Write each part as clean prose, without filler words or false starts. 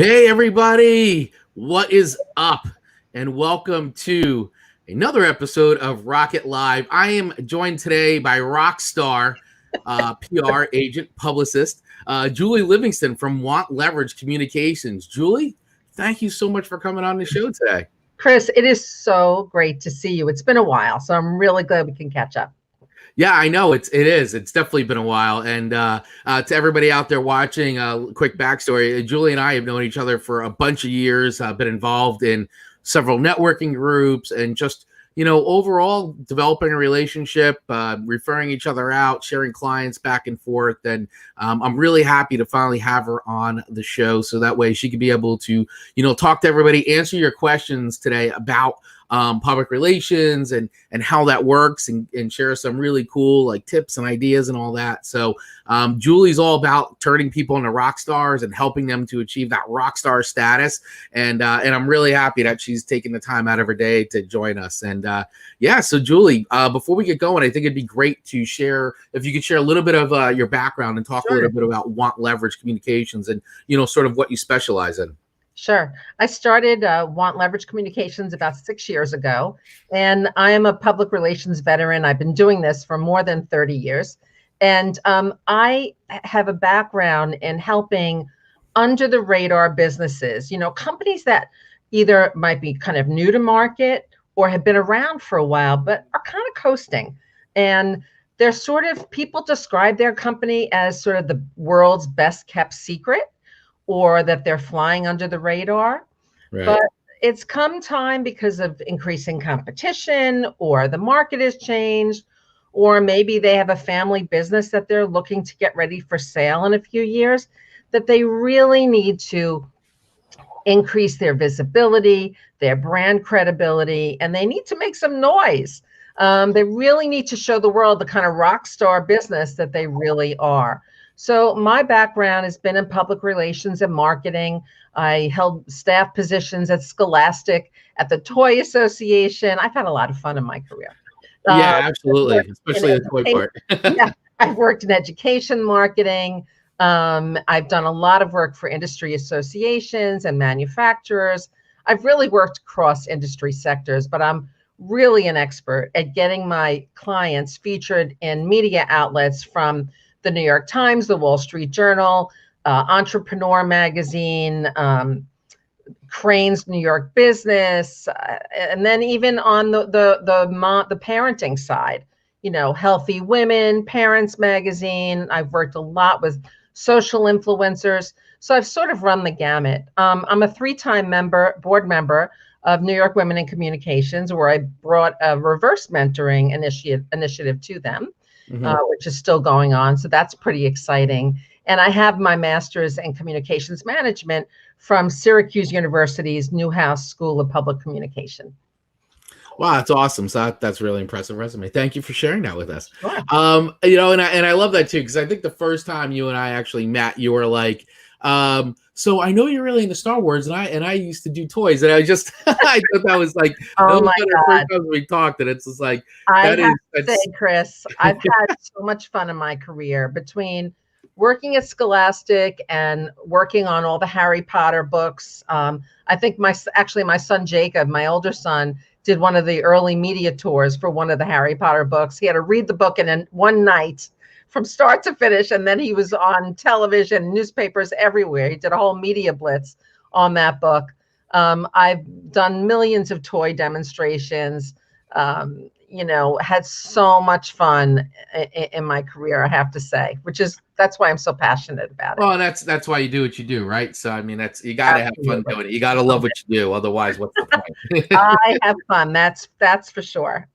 Hey, everybody, what is up? And welcome to another episode of Rocket Live. I am joined today by rock star, PR agent, publicist, Julie Livingston from WantLeverage Communications. Julie, thank you so much for coming on the show today. Chris, it is so great to see you. It's been a while, so I'm really glad we can catch up. Yeah, I know it is. It's definitely been a while. And to everybody out there watching, quick backstory: Julie and I have known each other for a bunch of years. Been involved in several networking groups, and just overall developing a relationship, referring each other out, sharing clients back and forth. And I'm really happy to finally have her on the show, so that way she could be able to talk to everybody, answer your questions today about public relations and how that works, and share some really cool like tips and ideas and all that. So Julie's all about turning people into rock stars and helping them to achieve that rock star status. And I'm really happy that she's taking the time out of her day to join us. And so Julie, before we get going, I think it'd be great to share, if you could share a little bit of your background and talk a little bit about WantLeverage Communications and sort of what you specialize in. Sure. I started WantLeverage Communications about 6 years ago, and I am a public relations veteran. I've been doing this for more than 30 years, and I have a background in helping under-the-radar businesses, companies that either might be kind of new to market or have been around for a while, but are kind of coasting. And they're sort of, people describe their company as sort of the world's best kept secret, or that they're flying under the radar. Right. But it's come time because of increasing competition, or the market has changed, or maybe they have a family business that they're looking to get ready for sale in a few years, that they really need to increase their visibility, their brand credibility, and they need to make some noise. They really need to show the world the kind of rock star business that they really are. So my background has been in public relations and marketing. I held staff positions at Scholastic, at the Toy Association. I've had a lot of fun in my career. Yeah, absolutely, especially the toy part. Yeah, I've worked in education marketing. I've done a lot of work for industry associations and manufacturers. I've really worked across industry sectors, but I'm really an expert at getting my clients featured in media outlets, from the New York Times, the Wall Street Journal, Entrepreneur Magazine, Crane's New York Business, and then even on the parenting side, Healthy Women, Parents Magazine. I've worked a lot with social influencers, so I've sort of run the gamut. I'm a 3-time board member of New York Women in Communications, where I brought a reverse mentoring initiative to them. Which is still going on. So that's pretty exciting. And I have my master's in communications management from Syracuse University's Newhouse School of Public Communication. Wow, that's awesome. So that's really impressive resume. Thank you for sharing that with us. Sure. And I love that too, because I think the first time you and I actually met, you were like, so I know you're really into Star Wars, and I used to do toys, and I just I thought that was like, oh my God, first time we talked, and it's just like, Chris, I've had so much fun in my career, between working at Scholastic and working on all the Harry Potter books. I think my son Jacob, my older son, did one of the early media tours for one of the Harry Potter books. He had to read the book in one night, from start to finish, and then he was on television, newspapers everywhere. He did a whole media blitz on that book. I've done millions of toy demonstrations, had so much fun in my career, I have to say, that's why I'm so passionate about it. Well, that's why you do what you do, right? So, I mean, you got to have fun doing it. You got to love what you do. Otherwise, what's the point? I have fun. That's for sure.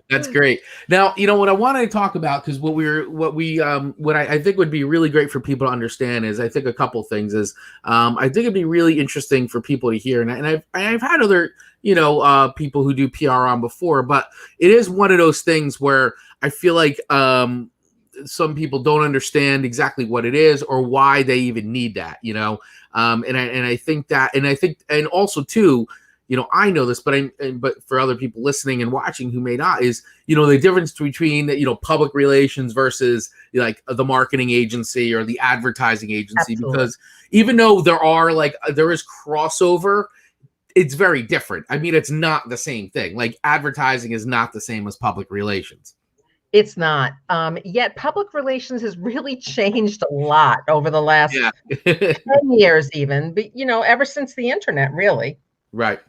That's great. Now, what I wanted to talk about, because what I think would be really great for people to understand is, I think a couple things is, I think it'd be really interesting for people to hear. And I've had other, people who do PR on before, but it is one of those things where I feel like, some people don't understand exactly what it is or why they even need that, and I think also too, I know this, but for other people listening and watching who may not, is, the difference between, public relations versus like the marketing agency or the advertising agency. Absolutely. Because even though there is crossover, it's very different. I mean, it's not the same thing. Like, advertising is not the same as public relations. It's not. Yet public relations has really changed a lot over the last 10 years even, but, ever since the internet, really. Right.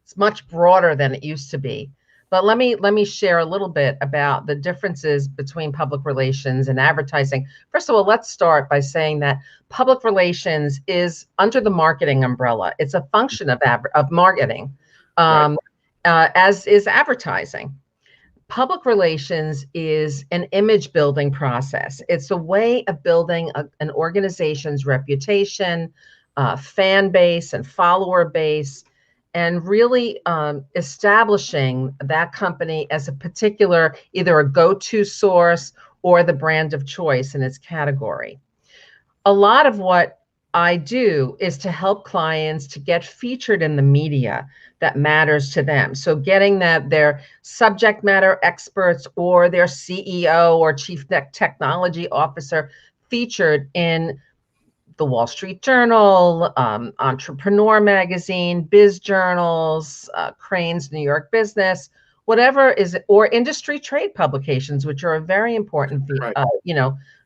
It's much broader than it used to be. But let me share a little bit about the differences between public relations and advertising. First of all, let's start by saying that public relations is under the marketing umbrella. It's a function of marketing, Right. As is advertising. Public relations is an image building process. It's a way of building an organization's reputation, fan base, and follower base, and really establishing that company as a particular, either a go-to source or the brand of choice in its category. A lot of what I do is to help clients to get featured in the media that matters to them. So getting their subject matter experts or their CEO or chief technology officer featured in the Wall Street Journal, Entrepreneur Magazine, Biz Journals, Crane's New York Business, whatever is, or industry trade publications, which are a very important, Right.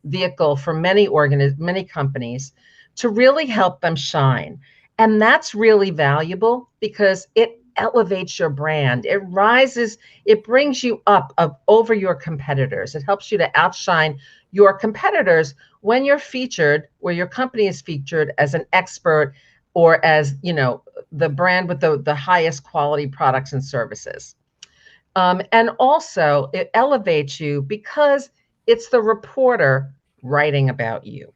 vehicle for many companies to really help them shine. And that's really valuable because it elevates your brand. It brings you up over your competitors. It helps you to outshine your competitors when you're featured, where your company is featured as an expert or as, the brand with the highest quality products and services. And also it elevates you because it's the reporter writing about you.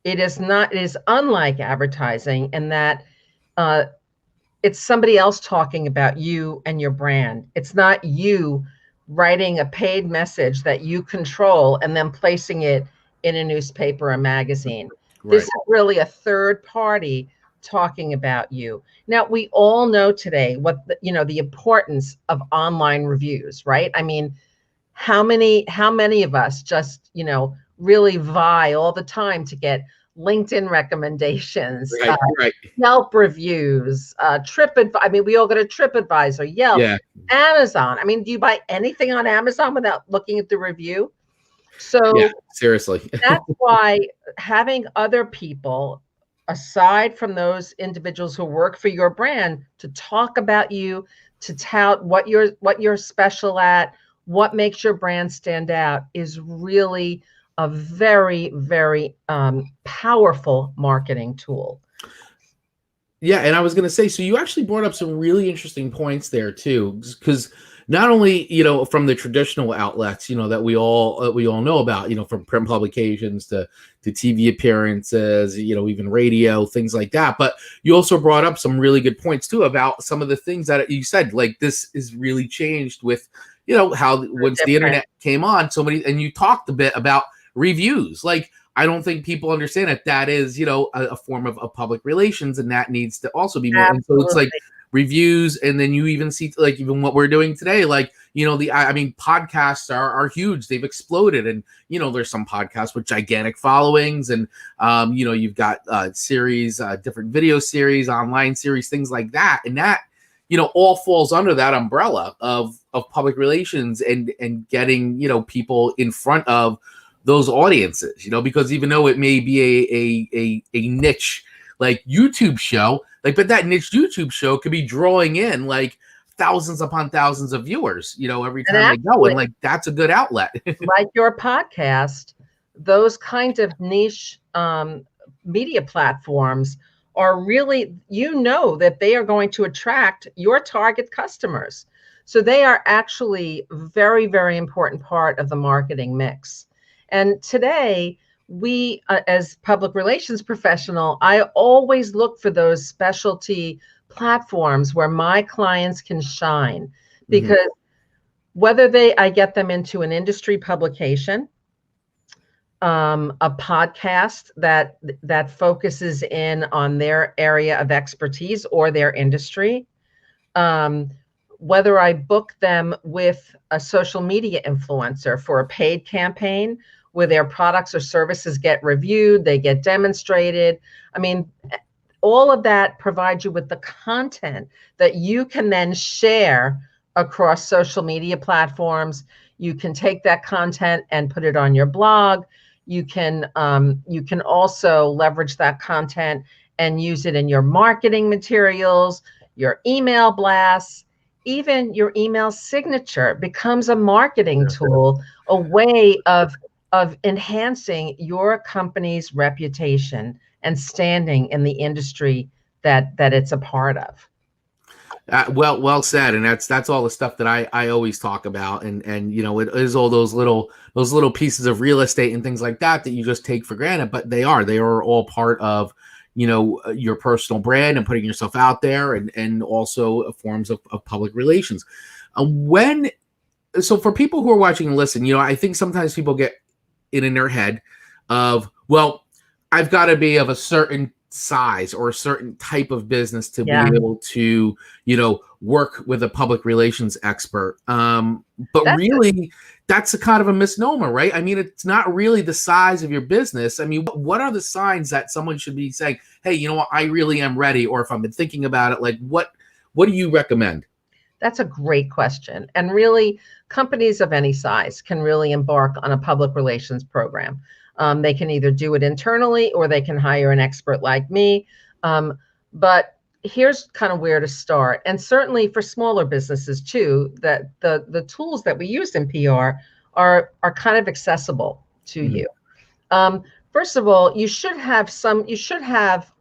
It is unlike advertising in that it's somebody else talking about you and your brand. It's not you writing a paid message that you control and then placing it in a newspaper or magazine. Right. This is really a third party talking about you. Now, we all know today what the importance of online reviews, right? I mean, how many of us just, really vie all the time to get LinkedIn recommendations, Right. Yelp reviews, I mean, we all go to TripAdvisor, Yelp, Yeah. Amazon. I mean, do you buy anything on Amazon without looking at the review? So Yeah, seriously. that's why having other people, aside from those individuals who work for your brand, to talk about you, to tout what you're special at, what makes your brand stand out, is really a very, very powerful marketing tool. Yeah, and I was going to say, so you actually brought up some really interesting points there too, because not only from the traditional outlets that we all know about, from print publications to TV appearances, even radio, things like that, but you also brought up some really good points too about some of the things that you said, like this is really changed with how once the internet came on, so many, and you talked a bit about reviews. Like, I don't think people understand that is, a form of public relations, and that needs to also be more. And so it's like reviews, and then you even see like even what we're doing today, like podcasts are huge. They've exploded, and there's some podcasts with gigantic followings, and you've got series, different video series, online series, things like that, and that all falls under that umbrella of public relations and getting people in front of those audiences, because even though it may be a niche like YouTube show, but that niche YouTube show could be drawing in like thousands upon thousands of viewers, every time they go, and that's a good outlet. Like your podcast, those kinds of niche media platforms are really, that they are going to attract your target customers. So they are actually very, very important part of the marketing mix. And today, we, as public relations professional, I always look for those specialty platforms where my clients can shine, because whether I get them into an industry publication, a podcast that focuses in on their area of expertise or their industry, um, whether I book them with a social media influencer for a paid campaign where their products or services get reviewed, they get demonstrated. I mean, all of that provides you with the content that you can then share across social media platforms. You can take that content and put it on your blog. You can also leverage that content and use it in your marketing materials, your email blasts, even your email signature becomes a marketing tool, a way of enhancing your company's reputation and standing in the industry that it's a part of. Well said, and that's all the stuff that I always talk about, and it is all those little pieces of real estate and things like that you just take for granted, but they are all part of your personal brand and putting yourself out there, and also forms of public relations. So for people who are watching and listen, I think sometimes people get in their head of, well, I've got to be of a certain size or a certain type of business to be able to work with a public relations expert, but really that's a kind of a misnomer, right? I mean, it's not really the size of your business. I mean, what are the signs that someone should be saying, hey, you know what, I really am ready? Or if I've been thinking about it, like what do you recommend? That's a great question. And really, companies of any size can really embark on a public relations program. They can either do it internally or they can hire an expert like me. But here's kind of where to start. And certainly for smaller businesses too, that the tools that we use in PR are kind of accessible to you. First of all, you should have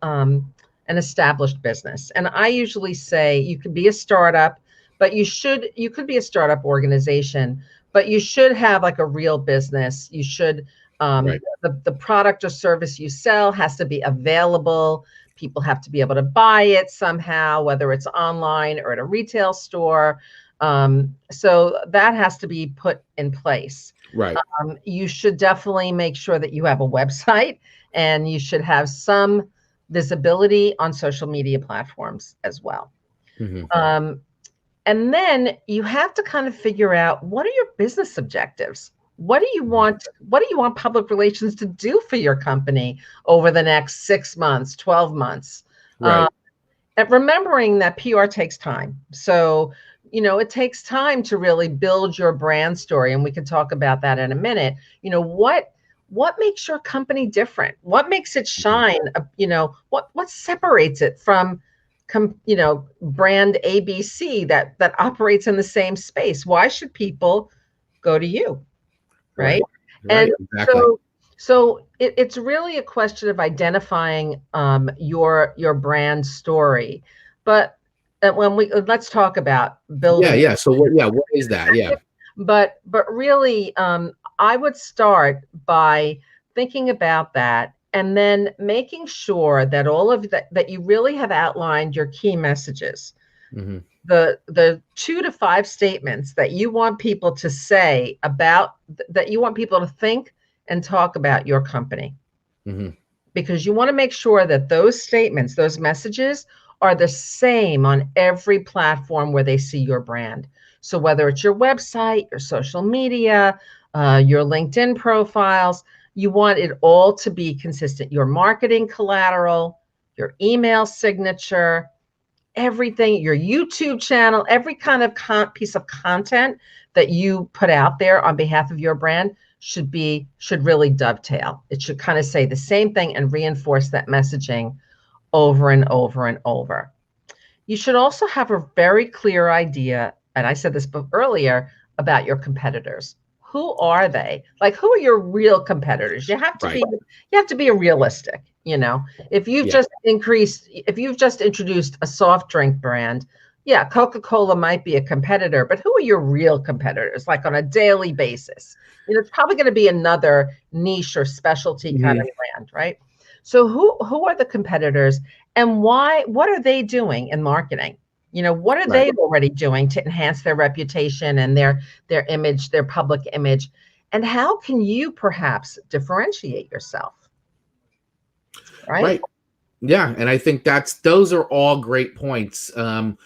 an established business. And I usually say you could be a startup, but you could be a startup organization, but you should have like a real business. You should the product or service you sell has to be available. People have to be able to buy it somehow, whether it's online or at a retail store. So that has to be put in place. Right. You should definitely make sure that you have a website, and you should have some visibility on social media platforms as well. And then you have to kind of figure out, what are your business objectives? What do you want public relations to do for your company over the next 6 months, 12 months? Right. And remembering that PR takes time. So, it takes time to really build your brand story. And we can talk about that in a minute. What makes your company different? What makes it shine? What separates it from brand ABC that operates in the same space? Why should people go to you? Right. And exactly. So it's really a question of identifying your brand story. But let's talk about building. Yeah. So what is that? Yeah. But really, I would start by thinking about that, and then making sure that all of that you really have outlined your key messages. The 2 to 5 statements that you want people to say about, that you want people to think and talk about your company. Because you want to make sure that those statements, those messages, are the same on every platform where they see your brand. So whether it's your website, your social media, your LinkedIn profiles, you want it all to be consistent. Your marketing collateral, your email signature, everything, your YouTube channel, every kind of piece of content that you put out there on behalf of your brand should really dovetail. It should kind of say the same thing and reinforce that messaging over and over and over. You should also have a very clear idea, and I said this earlier, about your competitors. Who are they? Like, who are your real competitors? You have to be realistic. If you've just introduced a soft drink brand, Coca-Cola might be a competitor, but who are your real competitors? Like on a daily basis, it's probably going to be another niche or specialty kind of brand, right? So who are the competitors, and why? What are they doing in marketing? What are they already doing to enhance their reputation and their image, their public image? And how can you perhaps differentiate yourself? Right. Yeah. And I think those are all great points. And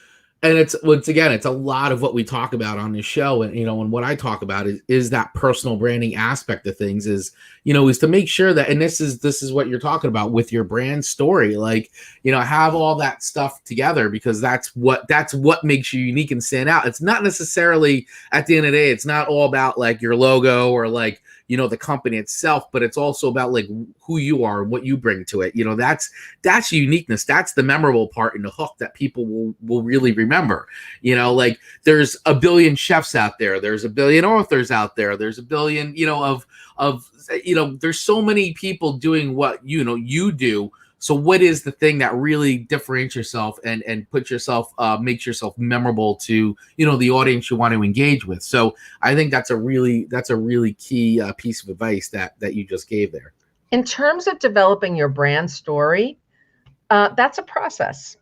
And it's, once again, it's a lot of what we talk about on this show. And, and what I talk about is that personal branding aspect of things is, is to make sure that, and this is what you're talking about with your brand story, like, have all that stuff together, because that's what makes you unique and stand out. It's not necessarily, at the end of the day, it's not all about like your logo or like, the company itself, but it's also about like who you are and what you bring to it. That's uniqueness. That's the memorable part in the hook that people will really remember. Like there's a billion chefs out there. There's a billion authors out there. There's a billion, there's so many people doing what, you do. So what is the thing that really differentiates yourself and puts yourself, makes yourself memorable to, the audience you want to engage with? So I think that's a really key piece of advice that you just gave there. In terms of developing your brand story, that's a process.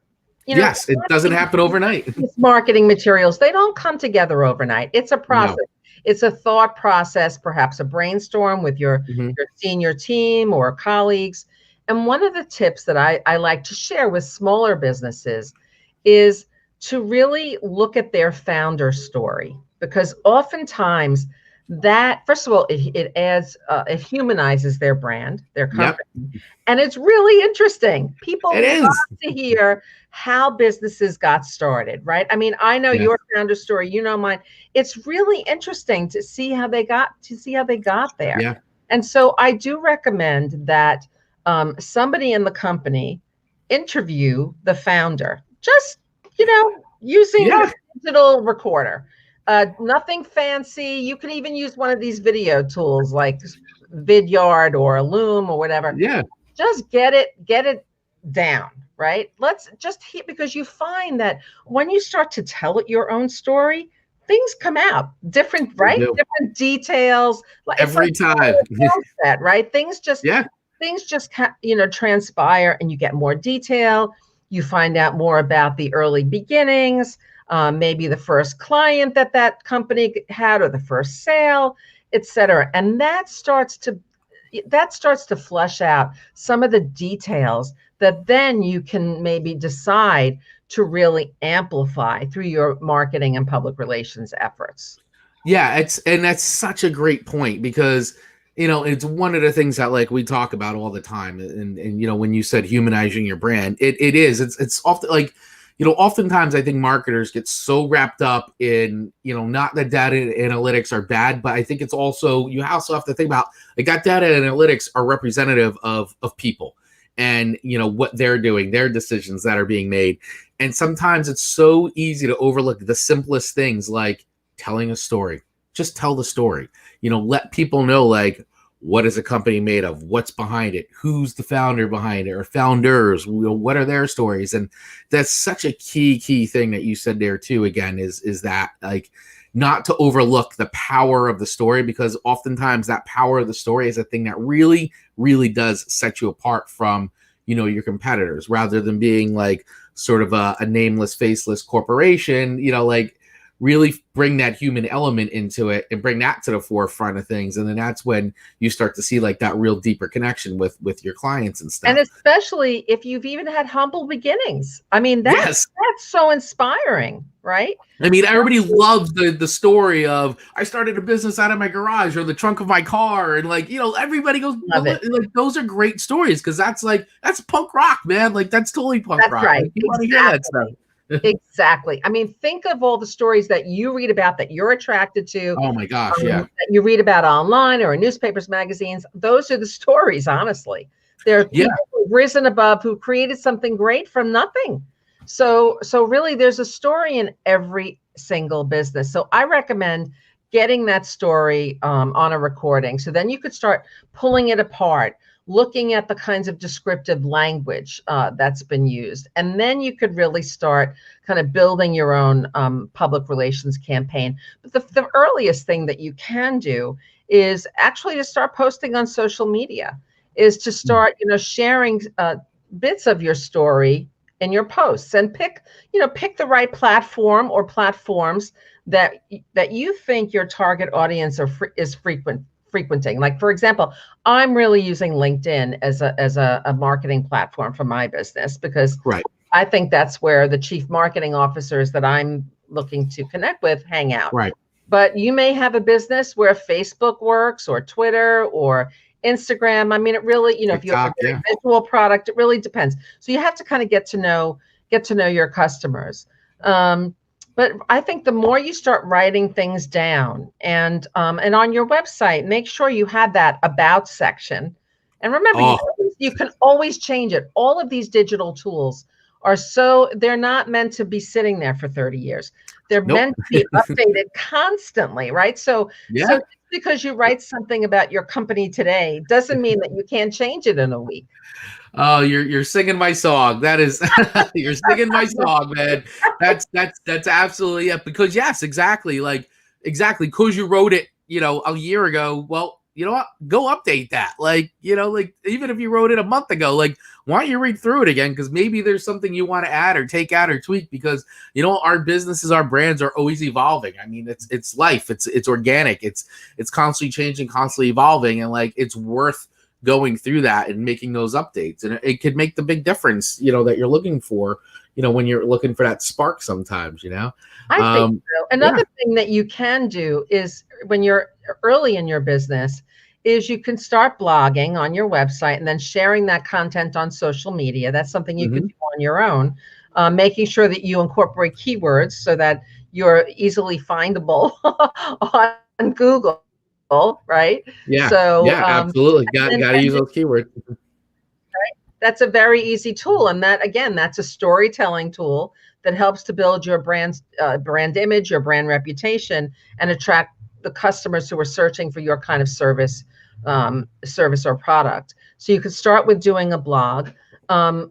Yes, it doesn't happen overnight. Marketing materials, they don't come together overnight. It's a process. No. It's a thought process, perhaps a brainstorm with your senior team or colleagues. And one of the tips that I like to share with smaller businesses is to really look at their founder story, because oftentimes that, first of all, it adds, it humanizes their brand, their company. Yep. And it's really interesting. People love to hear how businesses got started, right? I mean, I know your founder story, mine. It's really interesting to see how they got there. Yeah. And so I do recommend that somebody in the company interview the founder, just, using a digital recorder, nothing fancy. You can even use one of these video tools like Vidyard or Loom or whatever. Yeah. Just get it down, right? Let's just hear, because you find that when you start to tell your own story, things come out different, right? Different details. Every time. That, right? Things just transpire, and you get more detail. You find out more about the early beginnings, maybe the first client that company had, or the first sale, etc. And that starts to flesh out some of the details that then you can maybe decide to really amplify through your marketing and public relations efforts. Yeah, that's such a great point, because it's one of the things that like we talk about all the time. And when you said humanizing your brand, it's often like, oftentimes I think marketers get so wrapped up in, not that data analytics are bad, but I think it's also, you also have to think about like that data analytics are representative of people and, what they're doing, their decisions that are being made. And sometimes it's so easy to overlook the simplest things, like telling a story. Just tell the story. Let people know, like, what is a company made of? What's behind it? Who's the founder behind it, or founders? What are their stories? And that's such a key thing that you said there too. Again, is that like not to overlook the power of the story, because oftentimes that power of the story is a thing that really, really does set you apart from, your competitors, rather than being like sort of a nameless, faceless corporation, like really bring that human element into it and bring that to the forefront of things. And then that's when you start to see like that real deeper connection with your clients and stuff. And especially if you've even had humble beginnings. I mean, that's so inspiring, right? I mean, everybody loves the story of I started a business out of my garage or the trunk of my car. And like, everybody goes, like, those are great stories, because that's punk rock, man. Like that's totally punk rock. Right. Like, you want to hear that stuff. Exactly. I mean, think of all the stories that you read about, that you're attracted to. Oh my gosh, that you read about online or in newspapers, magazines. Those are the stories, honestly. There are people who've risen above, who created something great from nothing. So really, there's a story in every single business. So I recommend getting that story on a recording. So then you could start pulling it apart, looking at the kinds of descriptive language that's been used. And then you could really start kind of building your own public relations campaign. But the earliest thing that you can do is actually to start posting on social media, is to start, sharing bits of your story in your posts, and pick the right platform or platforms that you think your target audience is frequenting. Like, for example, I'm really using LinkedIn as a marketing platform for my business, because I think that's where the chief marketing officers that I'm looking to connect with hang out. Right. But you may have a business where Facebook works, or Twitter, or Instagram. I mean, it really, if you have a very visual product, it really depends. So you have to kind of get to know your customers. But I think the more you start writing things down, and on your website, make sure you have that about section. And remember, you can always change it. All of these digital tools they're not meant to be sitting there for 30 years. They're meant to be updated constantly, right? So just because you write something about your company today doesn't mean that you can't change it in a week. Oh, you're singing my song. That is, you're singing my song, man. That's absolutely it. Because yes, exactly. Exactly. Because you wrote it, a year ago. Well, you know what? Go update that. Even if you wrote it a month ago, why don't you read through it again? Because maybe there's something you want to add or take out or tweak. Because our businesses, our brands are always evolving. I mean, it's life. It's organic. It's constantly changing, constantly evolving, and it's worth going through that and making those updates. And it could make the big difference, that you're looking for, when you're looking for that spark sometimes, I think so. Another thing that you can do is, when you're early in your business, is you can start blogging on your website and then sharing that content on social media. That's something you can do on your own, making sure that you incorporate keywords so that you're easily findable on Google. Right? Yeah. So absolutely. Got to use those keywords. Right? That's a very easy tool. And that's a storytelling tool that helps to build your brand image, your brand reputation, and attract the customers who are searching for your kind of service or product. So you could start with doing a blog,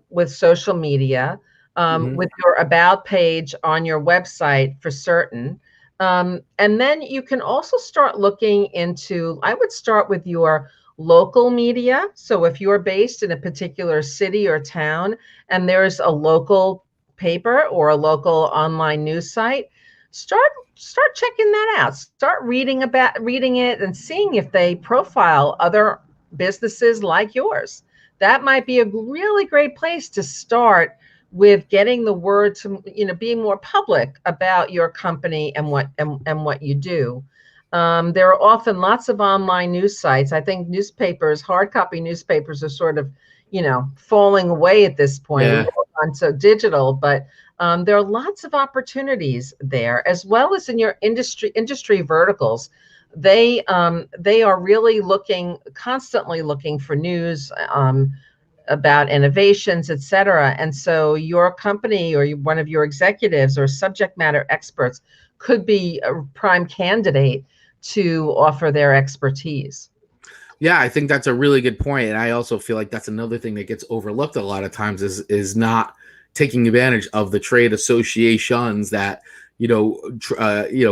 with social media, with your about page on your website for certain. And then you can also start looking into, I would start with your local media. So if you're based in a particular city or town and there's a local paper or a local online news site, start checking that out. Start reading it and seeing if they profile other businesses like yours. That might be a really great place to start with getting the word to, being more public about your company and what you do. There are often lots of online news sites. I think hard copy newspapers are sort of, falling away at this point. Yeah. We've gone so digital, but there are lots of opportunities there, as well as in your industry verticals. They are really constantly looking for news about innovations, et cetera. And so your company or one of your executives or subject matter experts could be a prime candidate to offer their expertise. Yeah, I think that's a really good point. And I also feel like that's another thing that gets overlooked a lot of times is not taking advantage of the trade associations that,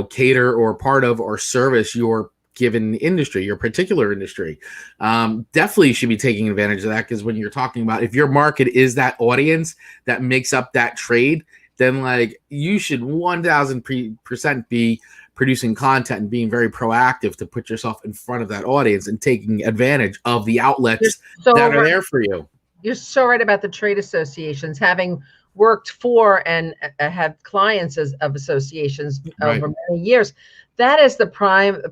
cater or part of or service your given industry, your particular industry. Definitely should be taking advantage of that, because when you're talking about, if your market is that audience that makes up that trade, then you should 1000% be producing content and being very proactive to put yourself in front of that audience and taking advantage of the outlets that are there for you. You're so right about the trade associations. Having worked for and had clients of associations over many years, that is the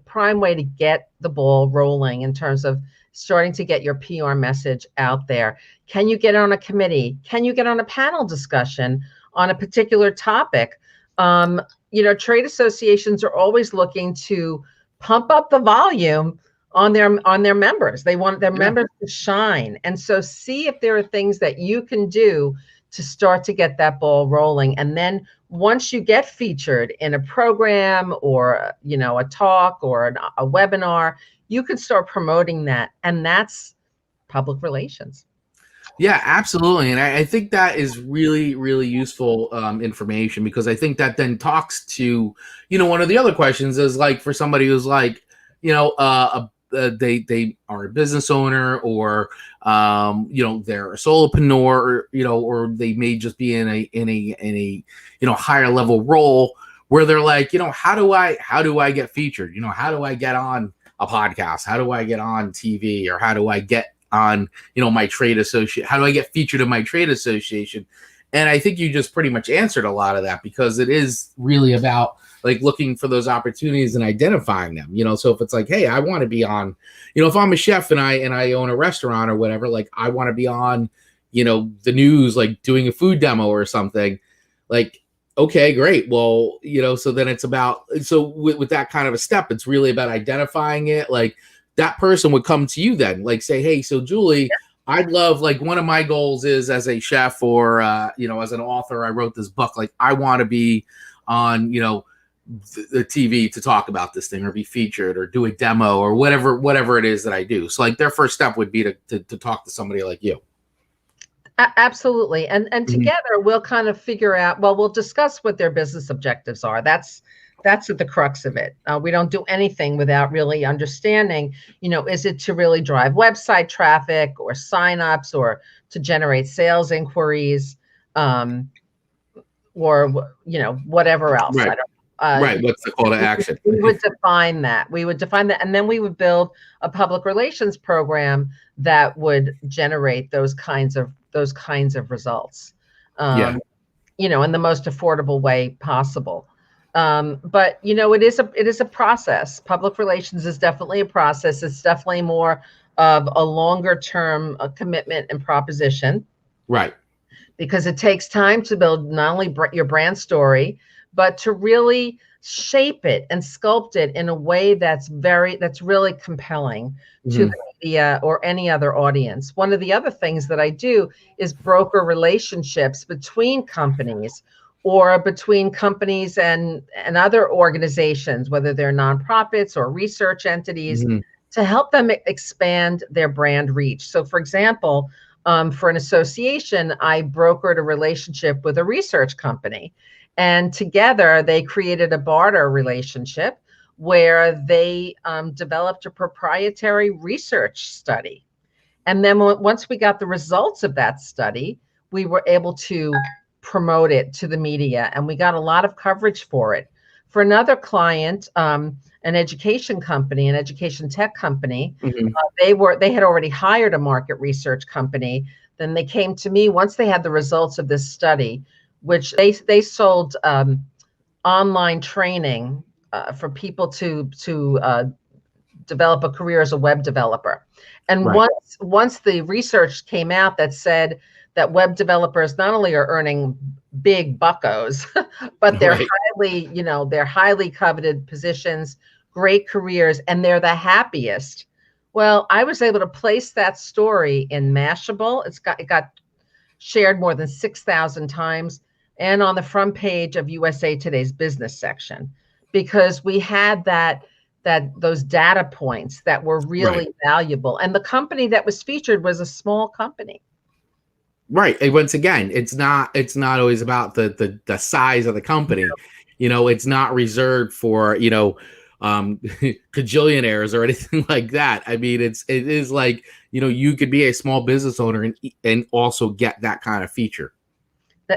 prime way to get the ball rolling in terms of starting to get your PR message out there. Can you get on a committee? Can you get on a panel discussion on a particular topic? Trade associations are always looking to pump up the volume on their members. They want their members to shine. And so see if there are things that you can do to start to get that ball rolling. And then once you get featured in a program or, a talk or a webinar, you can start promoting that. And that's public relations. Yeah, absolutely. And I think that is really, really useful information, because I think that then talks to, one of the other questions is for somebody who's they are a business owner, or they're a solopreneur, or they may just be in a higher level role where they're how do I get featured? How do I get on a podcast? How do I get on TV? Or how do I get on, my trade associate? How do I get featured in my trade association? And I think you just pretty much answered a lot of that, because it is really about like looking for those opportunities and identifying them. So if it's like, hey, I want to be on, if I'm a chef and I own a restaurant or whatever, like I want to be on, the news, like doing a food demo or something, like, okay, great. Well, so then it's about, so with that kind of a step, it's really about identifying it. Like that person would come to you then, like say, hey, so Julie, I'd love, like, one of my goals is as a chef or, as an author, I wrote this book. Like, I want to be on, the TV to talk about this thing or be featured or do a demo or whatever it is that I do. So, like, their first step would be to talk to somebody like you. Absolutely. And together we'll kind of figure out, well, we'll discuss what their business objectives are. That's at the crux of it. We don't do anything without really understanding, is it to really drive website traffic or signups or to generate sales inquiries, or, whatever else. Right. Right. What's the call to action? We would define that. And then we would build a public relations program that would generate those kinds of results, in the most affordable way possible. But it is a process. Public relations is definitely a process. It's definitely more of a longer term commitment and proposition. Right. Because it takes time to build not only your brand story, but to really shape it and sculpt it in a way that's really compelling to the media or any other audience. One of the other things that I do is broker relationships between companies or between companies and other organizations, whether they're nonprofits or research entities, to help them expand their brand reach. So, for example, for an association, I brokered a relationship with a research company. And together they created a barter relationship where they developed a proprietary research study. And then once we got the results of that study, we were able to promote it to the media, and we got a lot of coverage for it. For another client, an education company, an education tech company, they had already hired a market research company. Then they came to me once they had the results of this study, which they sold online training for people to develop a career as a web developer. And once the research came out that said that web developers not only are earning big buckos, but they're highly coveted positions, great careers, and they're the happiest. Well, I was able to place that story in Mashable. It got shared more than 6,000 times and on the front page of USA Today's business section, because we had those data points that were really valuable. And the company that was featured was a small company. Right. And once again, it's not always about the size of the company. It's not reserved for, cajillionaires or anything like that. I mean, it is like, you could be a small business owner and also get that kind of feature.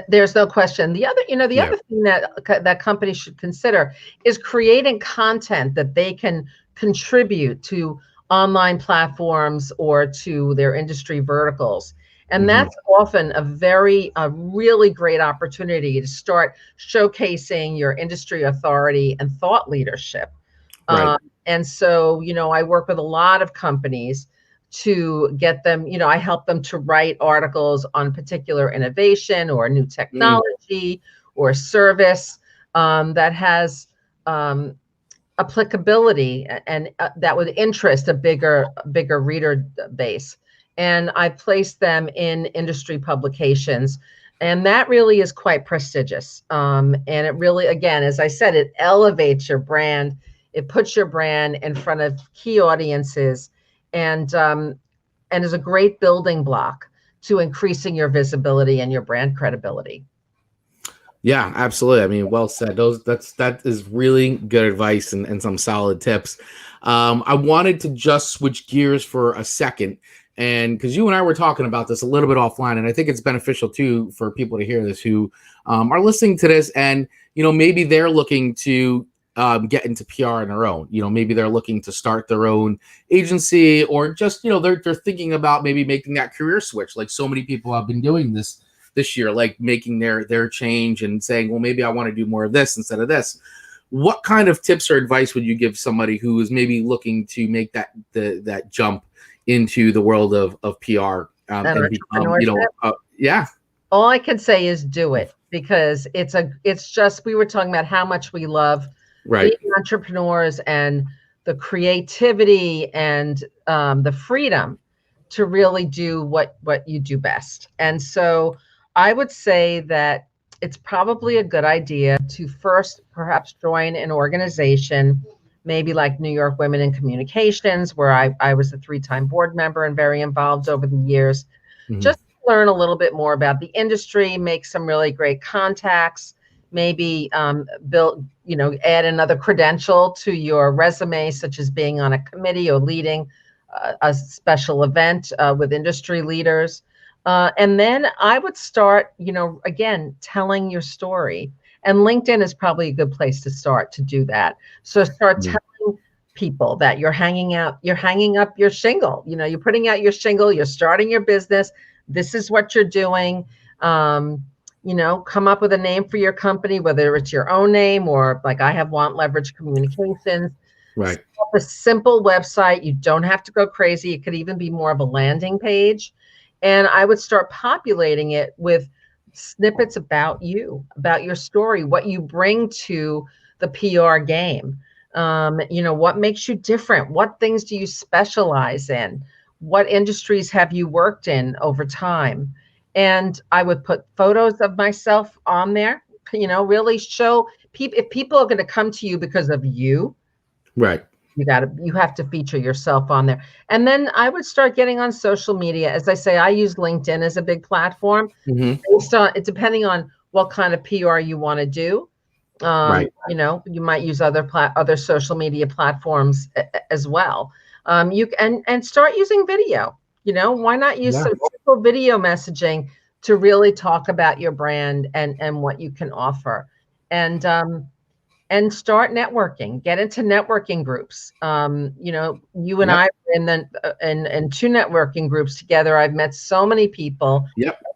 There's no question. The other thing that companies should consider is creating content that they can contribute to online platforms or to their industry verticals. And that's often a really great opportunity to start showcasing your industry authority and thought leadership. And so, I work with a lot of companies to get them, I help them to write articles on particular innovation or new technology or service that has applicability and that would interest a bigger reader base. And I placed them in industry publications. And that really is quite prestigious. And it really, again, as I said, it elevates your brand. It puts your brand in front of key audiences and is a great building block to increasing your visibility and your brand credibility. Yeah, absolutely. I mean, well said. That is really good advice and some solid tips. I wanted to just switch gears for a second. And because you and I were talking about this a little bit offline, and I think it's beneficial too for people to hear this who are listening to this, and maybe they're looking to get into PR on their own. Maybe they're looking to start their own agency, or just they're thinking about maybe making that career switch, like so many people have been doing this this year, like making their change and saying, well, maybe I want to do more of this instead of this. What kind of tips or advice would you give somebody who is maybe looking to make that jump into the world of PR and become, yeah? All I can say is do it, because it's just, we were talking about how much we love being entrepreneurs and the creativity and the freedom to really do what you do best. And so I would say that it's probably a good idea to first perhaps join an organization, maybe like New York Women in Communications, where I was a 3-time board member and very involved over the years. Just learn a little bit more about the industry, make some really great contacts, maybe add another credential to your resume, such as being on a committee or leading a special event with industry leaders. And then I would start, again, telling your story. And LinkedIn is probably a good place to start to do that. So start telling people that you're hanging up your shingle. You're putting out your shingle, you're starting your business. This is what you're doing. Come up with a name for your company, whether it's your own name or like I have WantLeverage Communications. Right. A simple website. You don't have to go crazy. It could even be more of a landing page. And I would start populating it with snippets about you, about your story, what you bring to the PR game. What makes you different? What things do you specialize in? What industries have you worked in over time? And I would put photos of myself on there, really show people, if people are going to come to you because of you, right, you have to feature yourself on there. And then I would start getting on social media. As I say, I use LinkedIn as a big platform. Based on it, depending on what kind of PR you want to do. Right. You might use other social media platforms as well. You and start using video. Why not use some simple video messaging to really talk about your brand and what you can offer, and start networking. Get into networking groups. You and I were in 2 networking groups together. I've met so many people.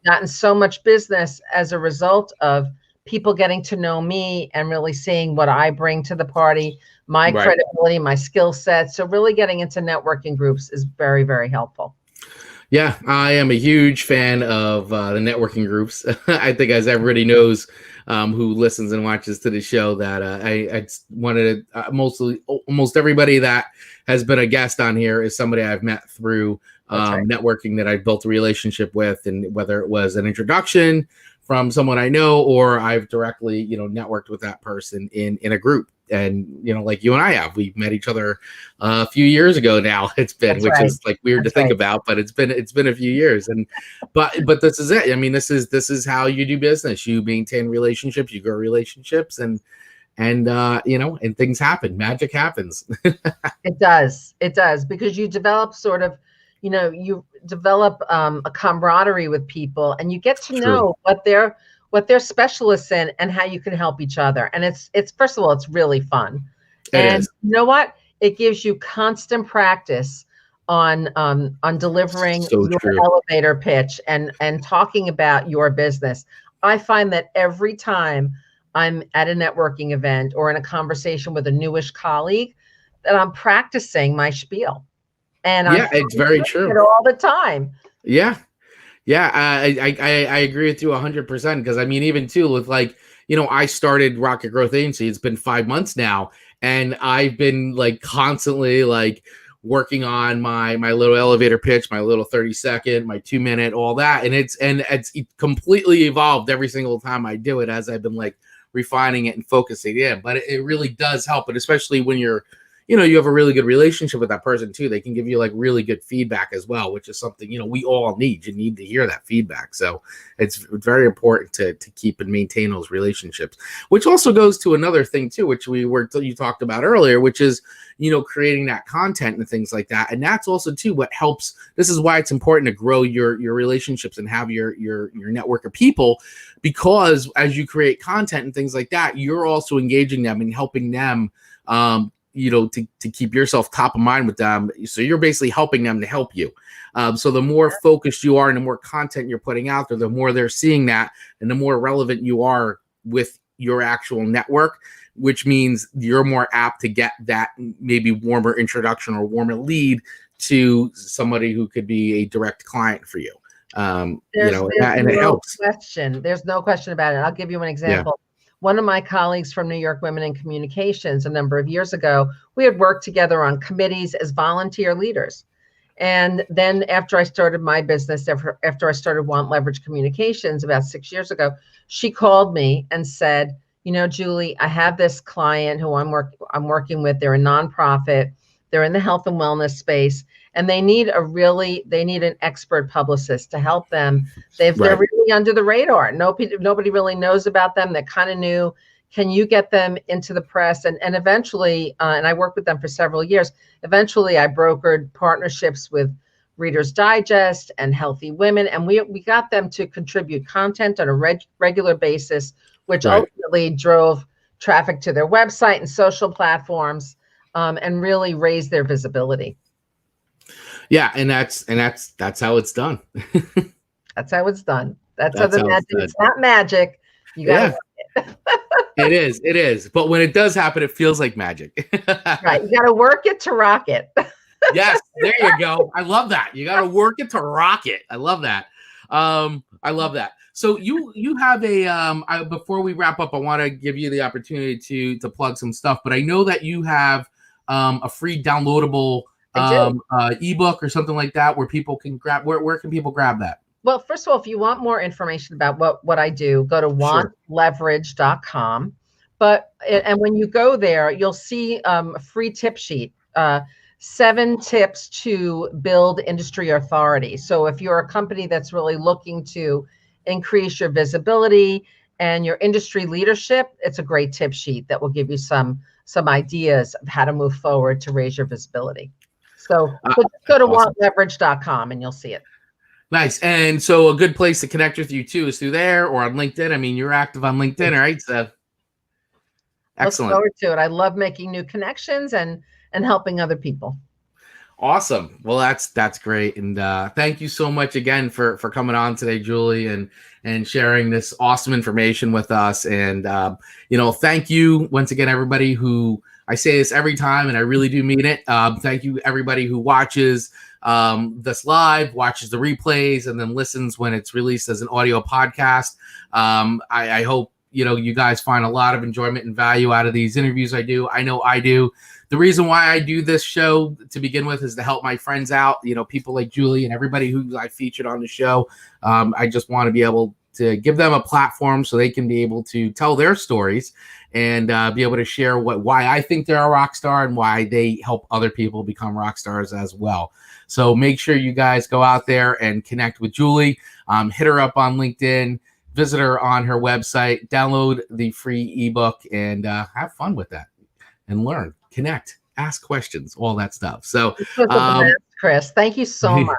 Gotten so much business as a result of people getting to know me and really seeing what I bring to the party, my credibility, my skill set. So really getting into networking groups is very, very helpful. Yeah, I am a huge fan of the networking groups. I think, as everybody knows who listens and watches to the show, that I wanted to, almost everybody that has been a guest on here is somebody I've met through networking, that I built a relationship with, and whether it was an introduction from someone I know, or I've directly, networked with that person in a group. And, like you and I have, we've met each other a few years ago now. It's been, which is like weird to think about, but it's been a few years. And, but this is it. I mean, this is how you do business. You maintain relationships, you grow relationships, and things happen. Magic happens. It does, because you develop sort of, you develop a camaraderie with people, and you get to know what they're specialists in and how you can help each other. And it's first of all, it's really fun. And you know what? It gives you constant practice on delivering your elevator pitch and talking about your business. I find that every time I'm at a networking event or in a conversation with a newish colleague, that I'm practicing my spiel. And it's very true all the time. Yeah, I agree with you 100%. Because I mean, even too with I started Rocket Growth Agency. It's been 5 months now, and I've been constantly working on my little elevator pitch, my little 30-second, my 2-minute, all that, and it's completely evolved every single time I do it, as I've been refining it and focusing in. But it really does help, and especially when you have a really good relationship with that person too. They can give you really good feedback as well, which is something, we all need. You need to hear that feedback. So it's very important to keep and maintain those relationships, which also goes to another thing too, which you talked about earlier, which is, creating that content and things like that. And that's also too what helps. This is why it's important to grow your relationships and have your network of people, because as you create content and things like that, you're also engaging them and helping them, to keep yourself top of mind with them. So you're basically helping them to help you. So the more focused you are and the more content you're putting out there, the more they're seeing that and the more relevant you are with your actual network, which means you're more apt to get that maybe warmer introduction or warmer lead to somebody who could be a direct client for you. And it helps. There's no question about it. I'll give you an example. One of my colleagues from New York Women in Communications a number of years ago, we had worked together on committees as volunteer leaders. And then after I started my business, after I started WantLeverage Communications about 6 years ago, she called me and said, Julie, I have this client who I'm working with. They're a nonprofit. They're in the health and wellness space, and they need an expert publicist to help them. They're really under the radar. Nobody really knows about them. They're kind of new. Can you get them into the press? And eventually, and I worked with them for several years. Eventually, I brokered partnerships with Reader's Digest and Healthy Women, and we got them to contribute content on a regular basis, which ultimately drove traffic to their website and social platforms, and really raised their visibility. Yeah, and that's how it's done. That's how it's done. That's how the magic. It's not magic. You got to work it. It is. But when it does happen, it feels like magic. Right. You got to work it to rock it. Yes, there you go. I love that. You got to work it to rock it. I love that. I love that. So you have a before we wrap up, I want to give you the opportunity to plug some stuff. But I know that you have a free downloadable ebook or something like that where people can grab. Where can people grab that? Well, first of all, if you want more information about what I do, go to WantLeverage.com. And when you go there, you'll see a free tip sheet. 7 tips to build industry authority. So if you're a company that's really looking to increase your visibility and your industry leadership, it's a great tip sheet that will give you some ideas of how to move forward to raise your visibility. So go to awesome. WantLeverage.com and you'll see it. Nice. And so a good place to connect with you too is through there or on LinkedIn. I mean, you're active on LinkedIn, right? So excellent. Look forward to it. I love making new connections and helping other people. Awesome. Well, that's great. And thank you so much again for coming on today, Julie, and sharing this awesome information with us. And, thank you once again, everybody who, I say this every time and I really do mean it. Thank you everybody who watches this live, watches the replays, and then listens when it's released as an audio podcast. I hope, you guys find a lot of enjoyment and value out of these interviews I do. I know I do. The reason why I do this show to begin with is to help my friends out, people like Julie and everybody who I featured on the show. I just want to be able to give them a platform so they can be able to tell their stories and be able to share why I think they're a rock star and why they help other people become rock stars as well. So make sure you guys go out there and connect with Julie, hit her up on LinkedIn, visit her on her website, download the free ebook, and have fun with that and learn, connect, ask questions, all that stuff. So, Chris, thank you so much.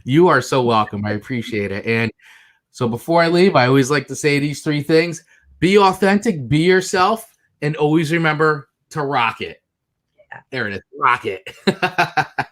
You are so welcome. I appreciate it. And so before I leave, I always like to say these 3 things: be authentic, be yourself, and always remember to rock it. Yeah. There it is. Rock it.